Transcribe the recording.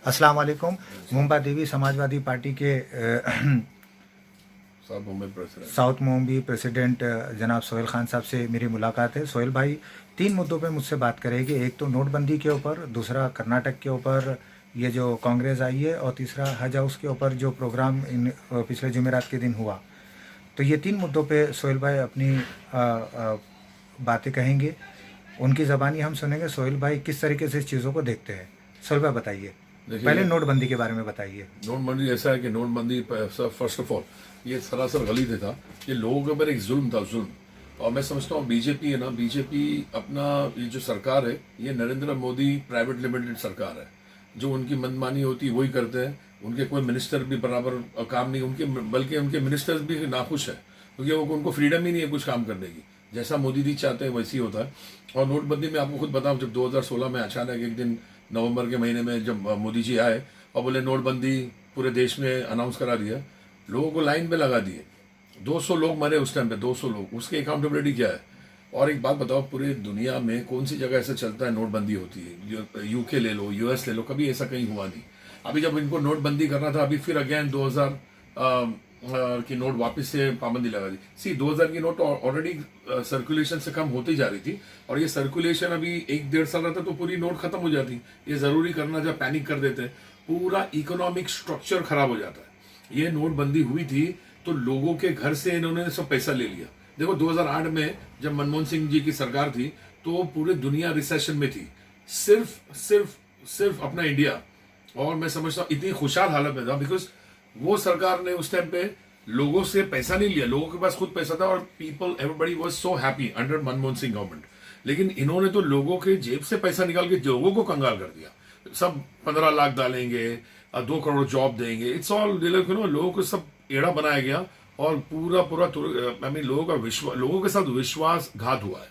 अस्सलाम वालेकुम। मुंबा देवी समाजवादी पार्टी के साउथ मुंबई प्रेसिडेंट जनाब सोहेल खान साहब से मेरी मुलाकात है। सोहेल भाई 3 मुद्दों पे मुझसे बात करेंगे। एक तो नोटबंदी के ऊपर, दूसरा कर्नाटक के ऊपर ये जो कांग्रेस आई है, और तीसरा हज हाउस के ऊपर जो प्रोग्राम इन पिछले जुमेरात के दिन हुआ। तो ये 3 मुद्दों पे सोहेल भाई अपनी बातें कहेंगे, उनकी ज़बानी हम सुनेंगे। सोहेल भाई किस तरीके से इस चीज़ों को देखते हैं, सोहेल भाई बताइए। पहले नोटबंदी के बारे में बताइए। नोटबंदी ऐसा है कि नोटबंदी फर्स्ट ऑफ ऑल ये सरासर गलत था। ये लोगों के ऊपर एक जुल्म था, जुल्म। और मैं समझता हूँ बीजेपी है ना, बीजेपी अपना ये जो सरकार है, ये नरेंद्र मोदी प्राइवेट लिमिटेड सरकार है। जो उनकी मनमानी होती है वही करते हैं। उनके कोई मिनिस्टर भी बराबर काम नहीं, उनके बल्कि उनके मिनिस्टर्स भी नाखुश है, क्योंकि उनको फ्रीडम ही नहीं है कुछ काम करने की। जैसा मोदी जी चाहते हैं वैसे ही होता है। और नोटबंदी में आपको खुद बताऊं, जब 2016 में अचानक एक दिन नवंबर के महीने में जब मोदी जी आए और बोले नोटबंदी पूरे देश में अनाउंस करा दिया, लोगों को लाइन पे लगा दिए। 200 लोग मरे उस टाइम पे, 200 लोग। उसकी अकाउंटेबिलिटी क्या है? और एक बात बताओ, पूरे दुनिया में कौन सी जगह ऐसा चलता है नोटबंदी होती है? यूके ले लो, यूएस ले लो, कभी ऐसा कहीं हुआ नहीं। अभी जब इनको नोटबंदी करना था, अभी फिर अगेन 2000 की नोट वापस से पाबंदी लगा दी। 2000 की नोट ऑलरेडी सर्कुलेशन से कम होती जा रही थी, और ये सर्कुलेशन अभी 1-1.5 साल रहता तो पूरी नोट खत्म हो जाती। ये जरूरी करना, जब पैनिक कर देते हैं पूरा इकोनॉमिक स्ट्रक्चर खराब हो जाता है। ये नोटबंदी हुई थी तो लोगों के घर से इन्होंने सब पैसा ले लिया। देखो 2008 में जब मनमोहन सिंह जी की सरकार थी तो पूरी दुनिया रिसेशन में थी, सिर्फ अपना इंडिया, और मैं समझता हूँ इतनी खुशहाल हालत में था, बिकॉज वो सरकार ने उस टाइम पे लोगों से पैसा नहीं लिया। लोगों के पास खुद पैसा था, और people everybody was so happy under Manmohan Singh government. लेकिन इन्होंने तो लोगों के जेब से पैसा निकाल के लोगों को कंगाल कर दिया। सब 15 लाख डालेंगे, 2 करोड़ जॉब देंगे, इट्स ऑल लोगों को सब एड़ा बनाया गया, और पूरा लोगों के साथ विश्वासघात हुआ है।